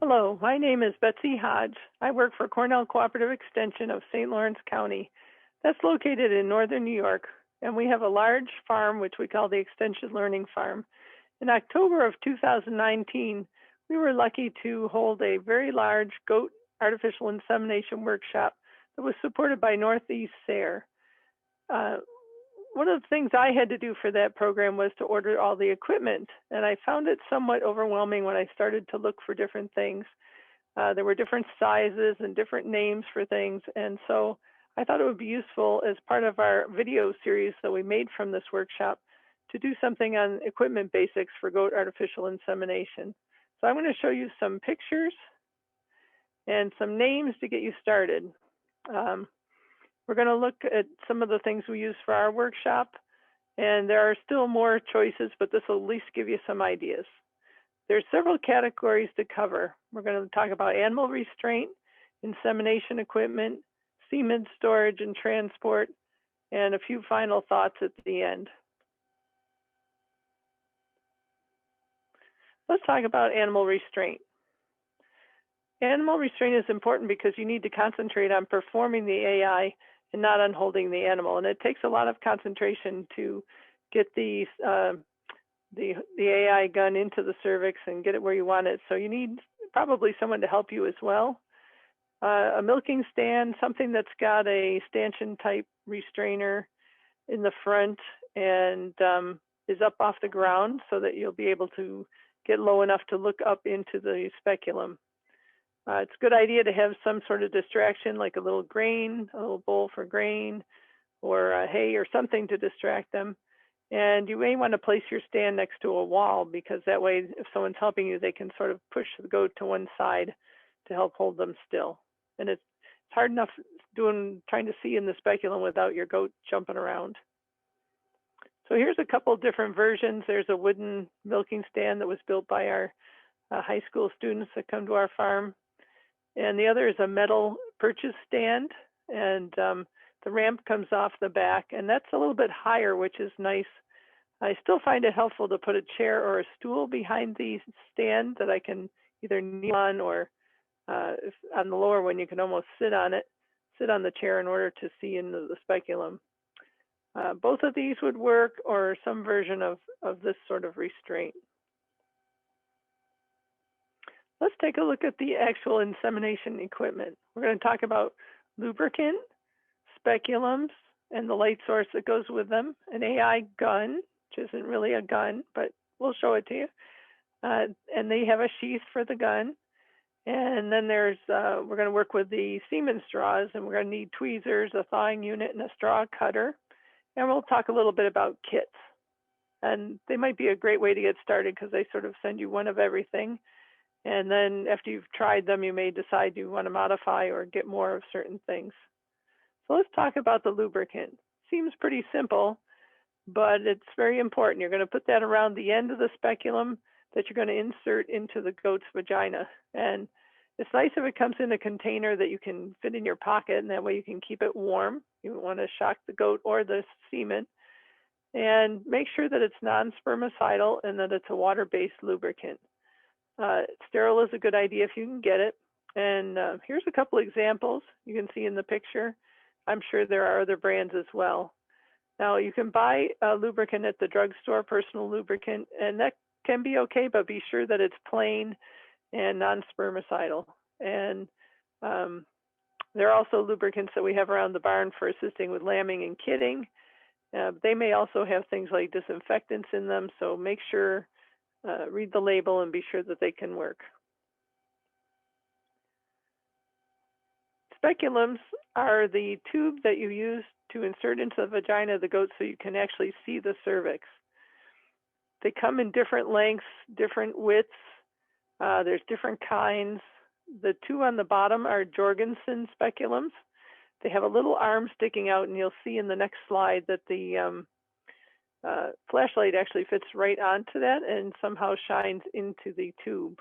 Hello, my name is Betsy Hodge. I work for Cornell Cooperative Extension of St. Lawrence County. That's located in northern New York, and we have a large farm which we call the Extension Learning Farm. In October of 2019, we were lucky to hold a very large goat artificial insemination workshop that was supported by Northeast SARE. One of the things I had to do for that program was to order all the equipment, and I found it somewhat overwhelming when I started to look for different things. There were different sizes and different names for things, and so I thought it would be useful as part of our video series that we made from this workshop to do something on equipment basics for goat artificial insemination. So I'm going to show you some pictures and some names to get you started. We're going to look at some of the things we use for our workshop, and there are still more choices, but this will at least give you some ideas. There's several categories to cover. We're going to talk about animal restraint, insemination equipment, semen storage and transport, and a few final thoughts at the end. Let's talk about animal restraint. Animal restraint is important because you need to concentrate on performing the AI and not on holding the animal. And it takes a lot of concentration to get the AI gun into the cervix and get it where you want it. So you need probably someone to help you as well. A milking stand, something that's got a stanchion type restrainer in the front and is up off the ground so that you'll be able to get low enough to look up into the speculum. It's a good idea to have some sort of distraction, like a little grain, a little bowl for grain, or hay or something to distract them. And you may want to place your stand next to a wall, because that way, if someone's helping you, they can sort of push the goat to one side to help hold them still. And it's hard enough trying to see in the speculum without your goat jumping around. So here's a couple of different versions. There's a wooden milking stand that was built by our high school students that come to our farm. And the other is a metal purchase stand, and the ramp comes off the back, and that's a little bit higher, which is nice. I still find it helpful to put a chair or a stool behind the stand that I can either kneel on, or if on the lower one, you can almost sit on the chair in order to see into the speculum. Both of these would work, or some version of this sort of restraint. Let's take a look at the actual insemination equipment. We're going to talk about lubricant, speculums, and the light source that goes with them, an AI gun, which isn't really a gun, but we'll show it to you. And they have a sheath for the gun. And then we're going to work with the semen straws, and we're going to need tweezers, a thawing unit, and a straw cutter. And we'll talk a little bit about kits. And they might be a great way to get started, because they sort of send you one of everything. And then after you've tried them, you may decide you want to modify or get more of certain things. So let's talk about the lubricant. Seems pretty simple, but it's very important. You're going to put that around the end of the speculum that you're going to insert into the goat's vagina. And it's nice if it comes in a container that you can fit in your pocket, and that way you can keep it warm. You don't want to shock the goat or the semen. And make sure that it's non-spermicidal and that it's a water-based lubricant. Sterile is a good idea if you can get it. And here's a couple examples you can see in the picture. I'm sure there are other brands as well. Now, you can buy a lubricant at the drugstore, personal lubricant, and that can be okay, but be sure that it's plain and non-spermicidal. And there are also lubricants that we have around the barn for assisting with lambing and kidding. They may also have things like disinfectants in them, so make sure read the label and be sure that they can work. Speculums are the tube that you use to insert into the vagina of the goat so you can actually see the cervix. They come in different lengths, different widths. There's different kinds. The two on the bottom are Jorgensen speculums. They have a little arm sticking out, and you'll see in the next slide that the flashlight actually fits right onto that and somehow shines into the tube.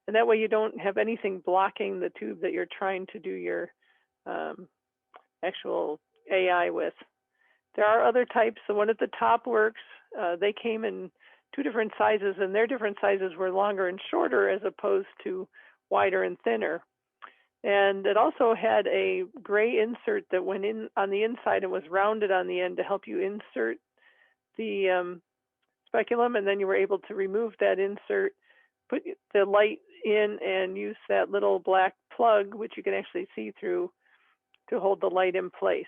And that way you don't have anything blocking the tube that you're trying to do your actual AI with. There are other types. The one at the top works. They came in two different sizes, and their different sizes were longer and shorter as opposed to wider and thinner. And it also had a gray insert that went in on the inside and was rounded on the end to help you insert the speculum, and then you were able to remove that insert, put the light in, and use that little black plug, which you can actually see through, to hold the light in place.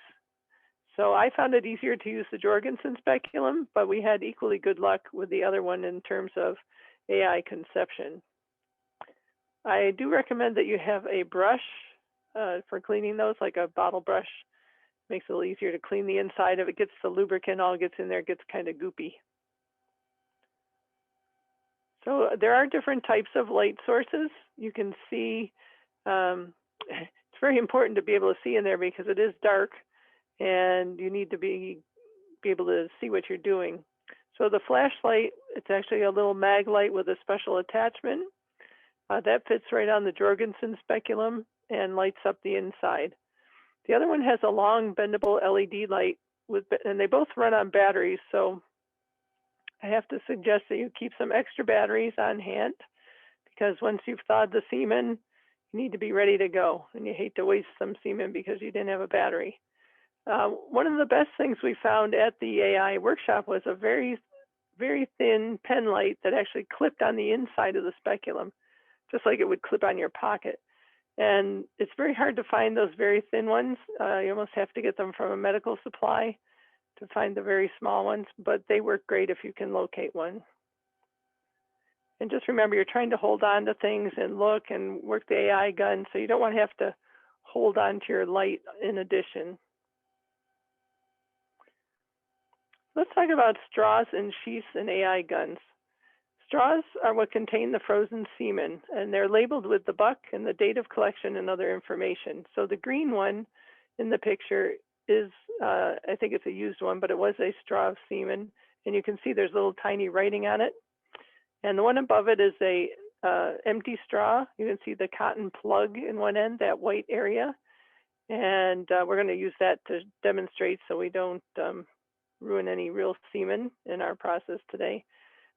So I found it easier to use the Jorgensen speculum, but we had equally good luck with the other one in terms of AI conception. I do recommend that you have a brush for cleaning those, like a bottle brush. Makes it a little easier to clean the inside of it. Gets the lubricant, all gets in there, gets kind of goopy. So there are different types of light sources. You can see, it's very important to be able to see in there because it is dark and you need to be able to see what you're doing. So the flashlight, it's actually a little mag light with a special attachment. That fits right on the Jorgensen speculum and lights up the inside. The other one has a long bendable LED light, and they both run on batteries. So I have to suggest that you keep some extra batteries on hand, because once you've thawed the semen, you need to be ready to go. And you hate to waste some semen because you didn't have a battery. One of the best things we found at the AI workshop was a very, very thin pen light that actually clipped on the inside of the speculum, just like it would clip on your pocket. And it's very hard to find those very thin ones. You almost have to get them from a medical supply to find the very small ones, but they work great if you can locate one. And just remember, you're trying to hold on to things and look and work the AI gun, so you don't want to have to hold on to your light in addition. Let's talk about straws and sheaths and AI guns. Straws are what contain the frozen semen, and they're labeled with the buck and the date of collection and other information. So the green one in the picture is, I think it's a used one, but it was a straw of semen, and you can see there's little tiny writing on it. And the one above it is a empty straw. You can see the cotton plug in one end, that white area. And we're going to use that to demonstrate so we don't ruin any real semen in our process today.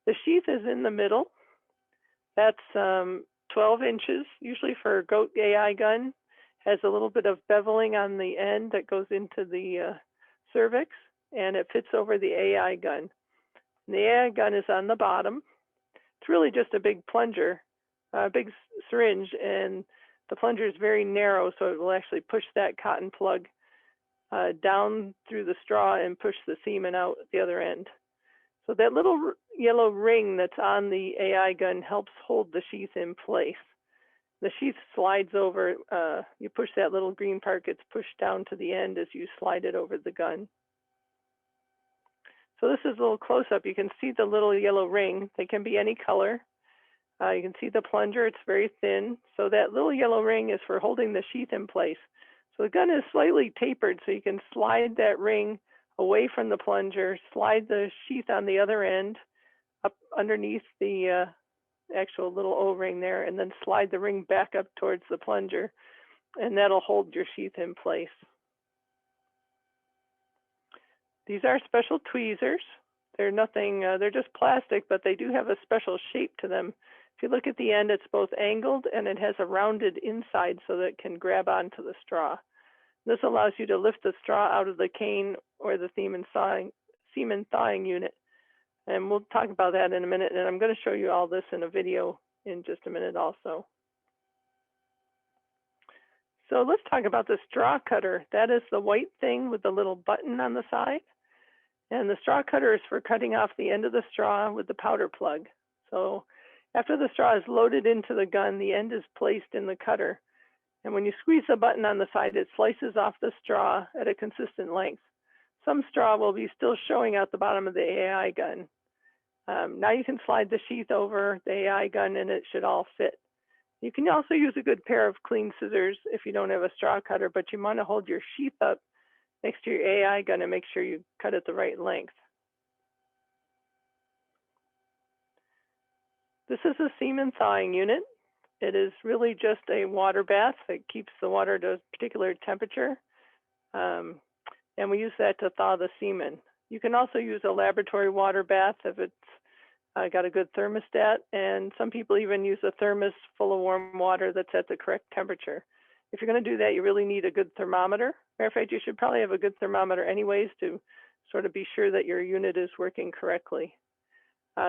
The sheath is in the middle. That's 12 inches, usually for a goat AI gun. Has a little bit of beveling on the end that goes into the cervix, and it fits over the AI gun. And the AI gun is on the bottom. It's really just a big plunger, a big syringe, and the plunger is very narrow, so it will actually push that cotton plug down through the straw and push the semen out at the other end. So that little yellow ring that's on the AI gun helps hold the sheath in place. The sheath slides over, you push that little green part, gets pushed down to the end as you slide it over the gun. So this is a little close-up. You can see the little yellow ring. They can be any color. You can see the plunger, it's very thin. So that little yellow ring is for holding the sheath in place. So the gun is slightly tapered, so you can slide that ring away from the plunger, slide the sheath on the other end up underneath the actual little O-ring there, and then slide the ring back up towards the plunger, and that'll hold your sheath in place. These are special tweezers. They're nothing, they're just plastic, but they do have a special shape to them. If you look at the end, it's both angled and it has a rounded inside so that it can grab onto the straw. This allows you to lift the straw out of the cane or the semen thawing unit. And we'll talk about that in a minute. And I'm going to show you all this in a video in just a minute also. So let's talk about the straw cutter. That is the white thing with the little button on the side. And the straw cutter is for cutting off the end of the straw with the powder plug. So after the straw is loaded into the gun, the end is placed in the cutter. And when you squeeze the button on the side, it slices off the straw at a consistent length. Some straw will be still showing out the bottom of the AI gun. Now you can slide the sheath over the AI gun and it should all fit. You can also use a good pair of clean scissors if you don't have a straw cutter, but you want to hold your sheath up next to your AI gun and make sure you cut it the right length. This is a semen thawing unit. It is really just a water bath that keeps the water to a particular temperature. And we use that to thaw the semen. You can also use a laboratory water bath if it's got a good thermostat, and some people even use a thermos full of warm water that's at the correct temperature. If you're going to do that, you really need a good thermometer. Matter of fact, you should probably have a good thermometer anyways to sort of be sure that your unit is working correctly.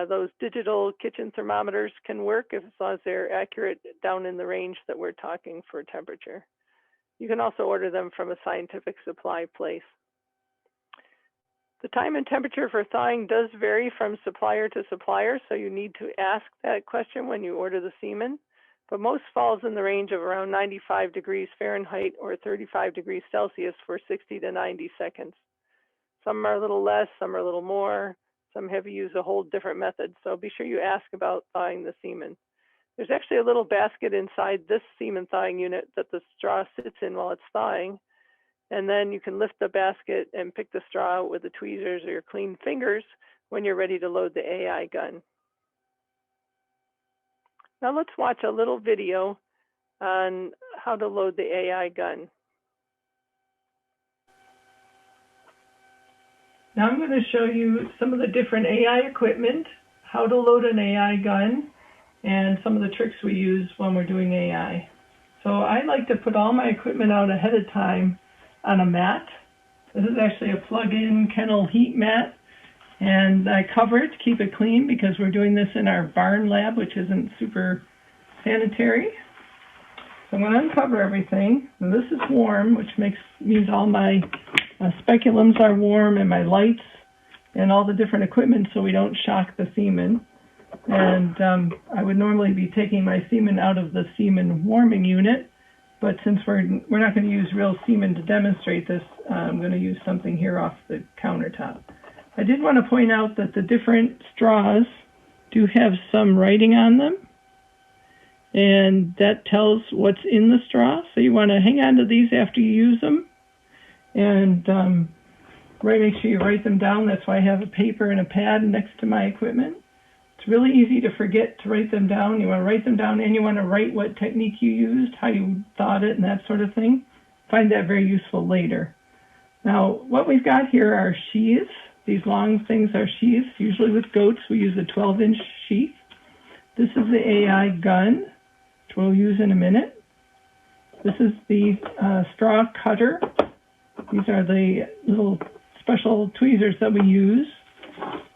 Those digital kitchen thermometers can work as long as they're accurate down in the range that we're talking for temperature. You can also order them from a scientific supply place. The time and temperature for thawing does vary from supplier to supplier, so you need to ask that question when you order the semen, but most falls in the range of around 95 degrees Fahrenheit or 35 degrees Celsius for 60 to 90 seconds. Some are a little less, some are a little more. Some have used a whole different method, so be sure you ask about thawing the semen. There's actually a little basket inside this semen thawing unit that the straw sits in while it's thawing, and then you can lift the basket and pick the straw out with the tweezers or your clean fingers when you're ready to load the AI gun. Now let's watch a little video on how to load the AI gun. Now I'm going to show you some of the different AI equipment, how to load an AI gun, and some of the tricks we use when we're doing AI. So I like to put all my equipment out ahead of time on a mat. This is actually a plug-in kennel heat mat, and I cover it to keep it clean because we're doing this in our barn lab, which isn't super sanitary. So I'm going to uncover everything. Now this is warm, which means all my speculums are warm, and my lights and all the different equipment so we don't shock the semen. And I would normally be taking my semen out of the semen warming unit, but since we're not going to use real semen to demonstrate this, I'm going to use something here off the countertop. I did want to point out that the different straws do have some writing on them, and that tells what's in the straw. So you want to hang on to these after you use them, and make sure you write them down. That's why I have a paper and a pad next to my equipment. It's really easy to forget to write them down. You want to write them down, and you want to write what technique you used, how you thawed it, and that sort of thing. Find that very useful later. Now, what we've got here are sheaths. These long things are sheaths. Usually with goats, we use a 12-inch sheath. This is the AI gun, which we'll use in a minute. This is the straw cutter. These are the little special tweezers that we use.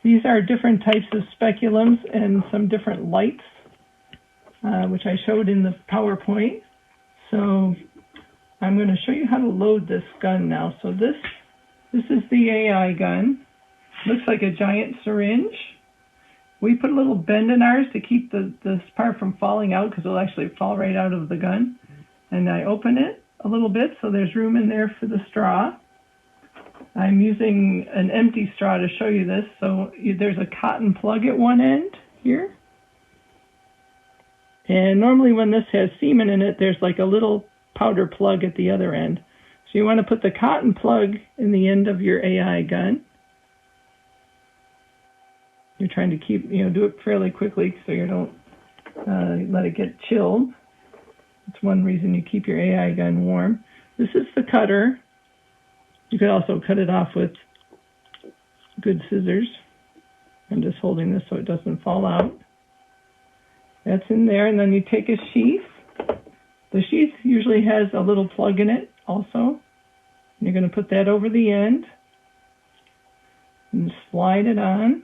These are different types of speculums and some different lights, which I showed in the PowerPoint. So I'm going to show you how to load this gun now. So this is the AI gun. Looks like a giant syringe. We put a little bend in ours to keep this part from falling out, because it'll actually fall right out of the gun. And I open it a little bit so there's room in there for the straw. I'm using an empty straw to show you this. So there's a cotton plug at one end here. And normally when this has semen in it, there's like a little powder plug at the other end. So you want to put the cotton plug in the end of your AI gun. You're trying to keep, do it fairly quickly so you don't let it get chilled. That's one reason you keep your AI gun warm. This is the cutter. You could also cut it off with good scissors. I'm just holding this so it doesn't fall out. That's in there, and then you take a sheath. The sheath usually has a little plug in it also. And you're going to put that over the end and slide it on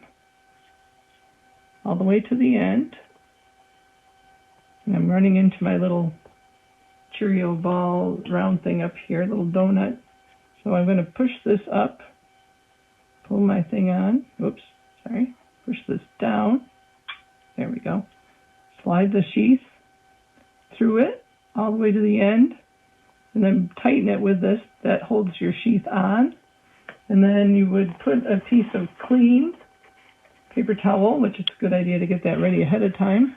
all the way to the end. And I'm running into my little Cheerio ball round thing up here, little donut. So I'm going to push this up, pull my thing on. Oops, sorry. Push this down. There we go. Slide the sheath through it all the way to the end, and then tighten it with this. That holds your sheath on. And then you would put a piece of clean paper towel, which is a good idea to get that ready ahead of time,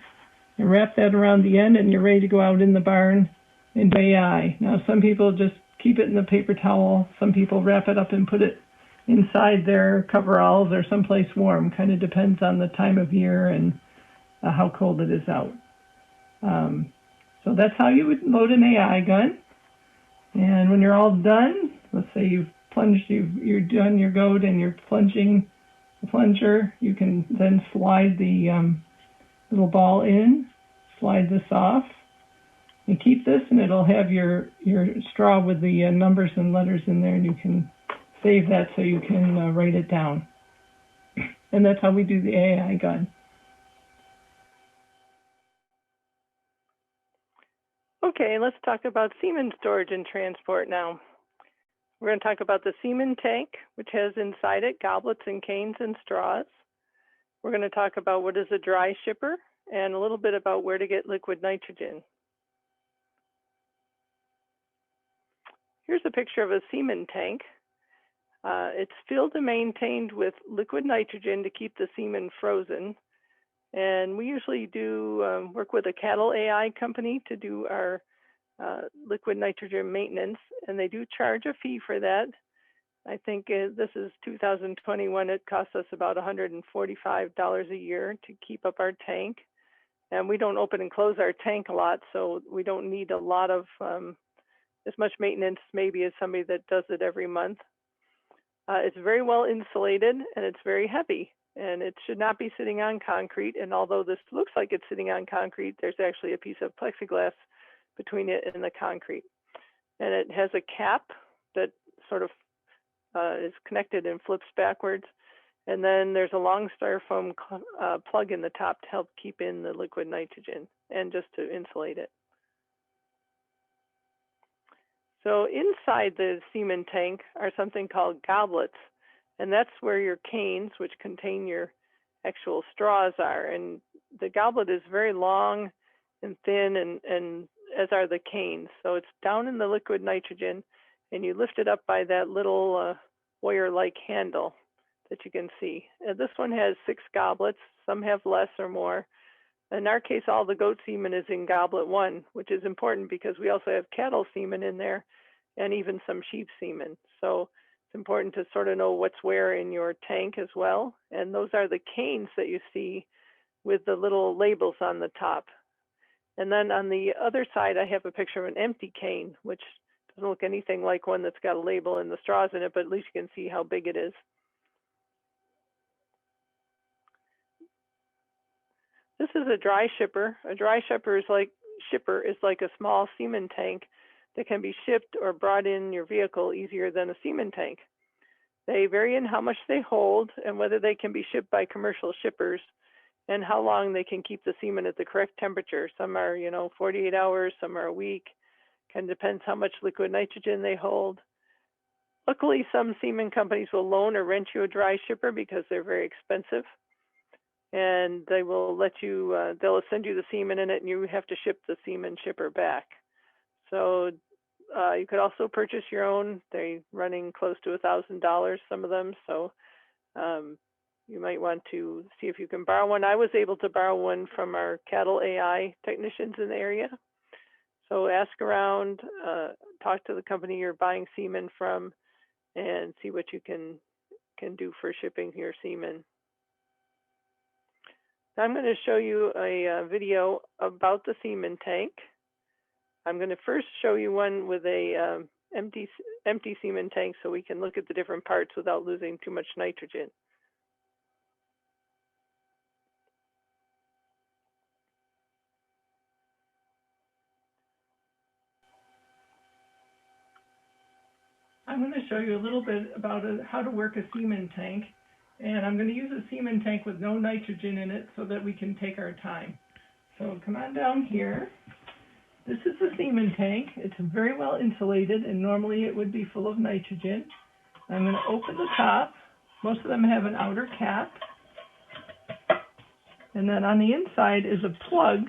and wrap that around the end, and you're ready to go out in the barn into AI. Now, some people just keep it in the paper towel. Some people wrap it up and put it inside their coveralls or someplace warm. Kind of depends on the time of year and how cold it is out. So that's how you would load an AI gun. And when you're all done, let's say you've plunged, you're done your goat and you're plunging plunger, you can then slide the little ball in, slide this off, and keep this, and it'll have your straw with the numbers and letters in there, and you can save that so you can write it down. And that's how we do the AI gun. Okay, let's talk about semen storage and transport now. We're going to talk about the semen tank, which has inside it goblets and canes and straws. We're going to talk about what is a dry shipper and a little bit about where to get liquid nitrogen. Here's a picture of a semen tank. It's filled and maintained with liquid nitrogen to keep the semen frozen. And we usually do work with a cattle AI company to do our liquid nitrogen maintenance, and they do charge a fee for that. I think this is 2021. It costs us about $145 a year to keep up our tank. And we don't open and close our tank a lot, so we don't need a lot of as much maintenance maybe as somebody that does it every month. It's very well insulated, and it's very heavy, and it should not be sitting on concrete. And although this looks like it's sitting on concrete, there's actually a piece of plexiglass between it and the concrete. And it has a cap that sort of is connected and flips backwards. And then there's a long styrofoam plug in the top to help keep in the liquid nitrogen and just to insulate it. So inside the semen tank are something called goblets, and that's where your canes, which contain your actual straws, are. And the goblet is very long and thin, and as are the canes. So it's down in the liquid nitrogen, and you lift it up by that little wire-like handle that you can see. And this one has 6 goblets. Some have less or more. In our case, all the goat semen is in goblet 1, which is important because we also have cattle semen in there and even some sheep semen. So it's important to sort of know what's where in your tank as well. And those are the canes that you see with the little labels on the top. And then on the other side, I have a picture of an empty cane, which doesn't look anything like one that's got a label and the straws in it, but at least you can see how big it is. This is a dry shipper. A dry shipper is like a small semen tank that can be shipped or brought in your vehicle easier than a semen tank. They vary in how much they hold and whether they can be shipped by commercial shippers and how long they can keep the semen at the correct temperature. Some are, 48 hours, some are a week. Kind of depends how much liquid nitrogen they hold. Luckily, some semen companies will loan or rent you a dry shipper because they're very expensive. And they will let you, they'll send you the semen in it, and you have to ship the semen shipper back. So you could also purchase your own. They're running close to $1,000, some of them. So you might want to see if you can borrow one. I was able to borrow one from our cattle AI technicians in the area. So ask around, talk to the company you're buying semen from, and see what you can do for shipping your semen. I'm going to show you a video about the semen tank. I'm going to first show you one with a empty semen tank so we can look at the different parts without losing too much nitrogen. I'm going to show you a little bit about how to work a semen tank. And I'm going to use a semen tank with no nitrogen in it so that we can take our time. So come on down here. This is the semen tank. It's very well insulated, and normally it would be full of nitrogen. I'm going to open the top. Most of them have an outer cap. And then on the inside is a plug.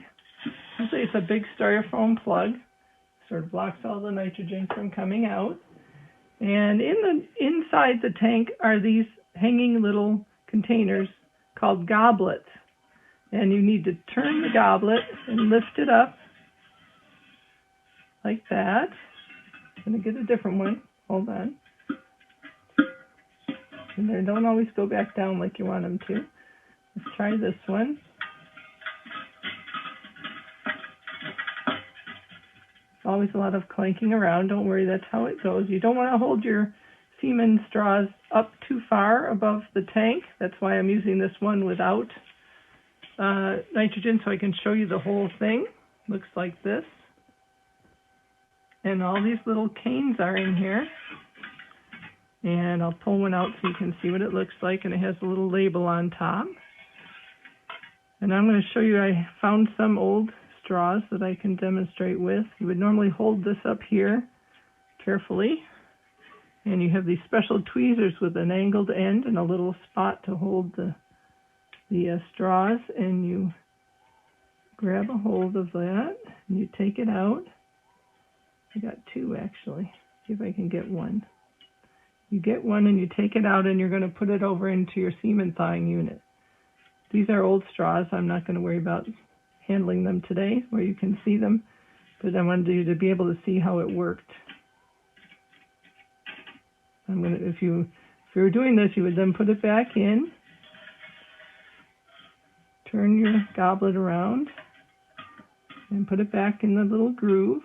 Usually it's a big styrofoam plug. Sort of blocks all the nitrogen from coming out. And inside the tank are these hanging little containers called goblets. And you need to turn the goblet and lift it up like that. I'm going to get a different one. Hold on. And they don't always go back down like you want them to. Let's try this one. Always a lot of clanking around. Don't worry, that's how it goes. You don't want to hold your semen straws up too far above the tank. That's why I'm using this one without nitrogen, so I can show you the whole thing. Looks like this. And all these little canes are in here. And I'll pull one out so you can see what it looks like, and it has a little label on top. And I'm going to show you, I found some old straws that I can demonstrate with. You would normally hold this up here carefully, and you have these special tweezers with an angled end and a little spot to hold the straws, and you grab a hold of that, and you take it out. I got two actually. See if I can get one. You get one and you take it out, and you're going to put it over into your semen thawing unit. These are old straws. I'm not going to worry about handling them today where you can see them, but I wanted you to be able to see how it worked. If you were doing this, you would then put it back in, turn your goblet around, and put it back in the little groove.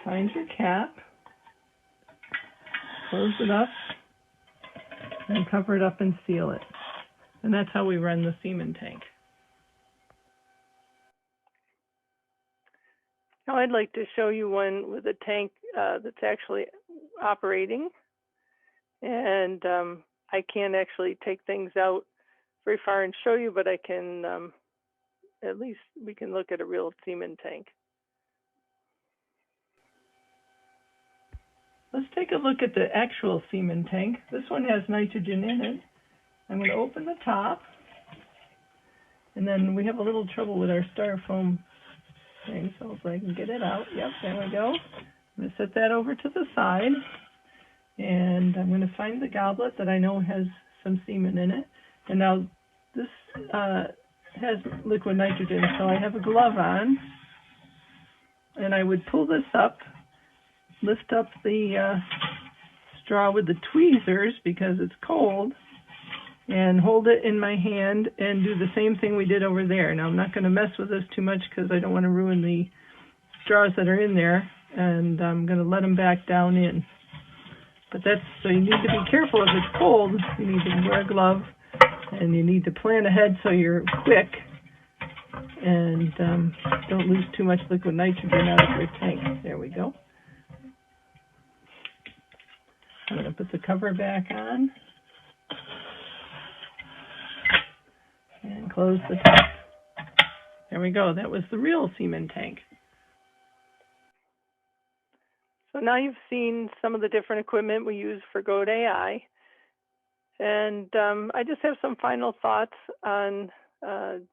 Find your cap, close it up, and cover it up and seal it. And that's how we run the semen tank. Now I'd like to show you one with a tank that's actually operating. And I can't actually take things out very far and show you, but I can, at least we can look at a real semen tank. Let's take a look at the actual semen tank. This one has nitrogen in it. I'm going to open the top, and then we have a little trouble with our styrofoam thing, so if I can get it out. Yep, there we go. I'm going to set that over to the side, and I'm going to find the goblet that I know has some semen in it. And now this has liquid nitrogen, so I have a glove on, and I would pull this up, lift up the straw with the tweezers because it's cold, and hold it in my hand and do the same thing we did over there. Now I'm not going to mess with this too much because I don't want to ruin the straws that are in there, and I'm going to let them back down in. But that's, so you need to be careful if it's cold. You need to wear a glove, and you need to plan ahead so you're quick and don't lose too much liquid nitrogen out of your tank. There we go. I'm going to put the cover back on and close the top. There we go. That was the real semen tank. So now you've seen some of the different equipment we use for Goat AI. And I just have some final thoughts on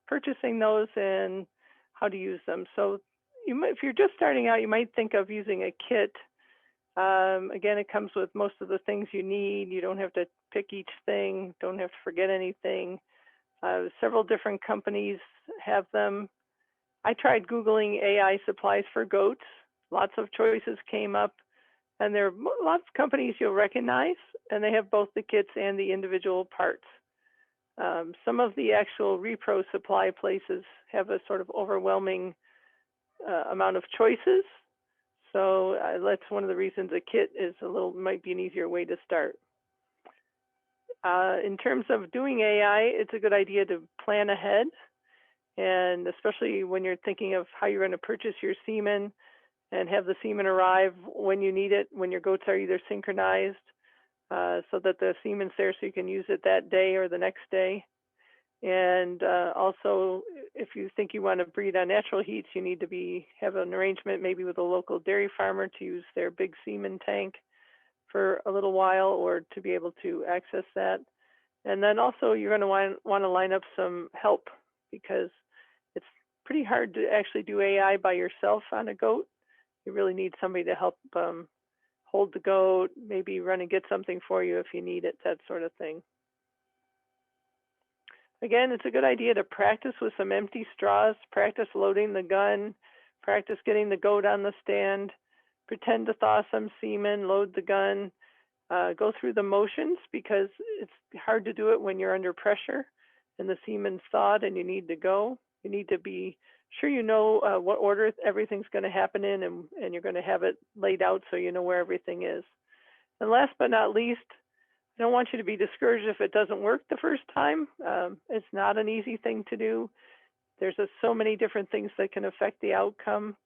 purchasing those and how to use them. So you might, if you're just starting out, you might think of using a kit. Again, it comes with most of the things you need. You don't have to pick each thing, don't have to forget anything. Several different companies have them. I tried Googling AI supplies for goats. Lots of choices came up, and there are lots of companies you'll recognize, and they have both the kits and the individual parts. Some of the actual repro supply places have a sort of overwhelming amount of choices. So that's one of the reasons a kit is might be an easier way to start. In terms of doing AI, it's a good idea to plan ahead, and especially when you're thinking of how you're going to purchase your semen and have the semen arrive when you need it, when your goats are either synchronized, so that the semen's there so you can use it that day or the next day. And also, if you think you want to breed on natural heats, you need to have an arrangement maybe with a local dairy farmer to use their big semen tank for a little while, or to be able to access that. And then also you're going to want to line up some help, because it's pretty hard to actually do AI by yourself on a goat. You really need somebody to help hold the goat, maybe run and get something for you if you need it, that sort of thing. Again, it's a good idea to practice with some empty straws, practice loading the gun, practice getting the goat on the stand, pretend to thaw some semen, load the gun, go through the motions, because it's hard to do it when you're under pressure and the semen's thawed and you need to go. You need to be sure you know what order everything's going to happen in, and you're going to have it laid out so you know where everything is. And last but not least, I don't want you to be discouraged if it doesn't work the first time. It's not an easy thing to do. There's so many different things that can affect the outcome,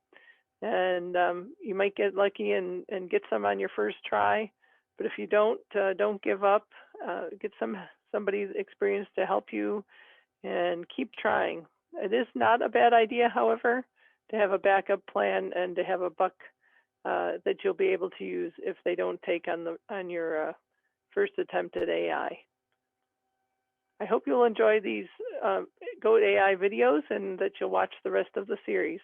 and you might get lucky and get some on your first try. But if you don't give up. Get somebody experienced to help you, and keep trying. It is not a bad idea, however, to have a backup plan and to have a buck that you'll be able to use if they don't take on your first attempt at AI. I hope you'll enjoy these Goat AI videos and that you'll watch the rest of the series.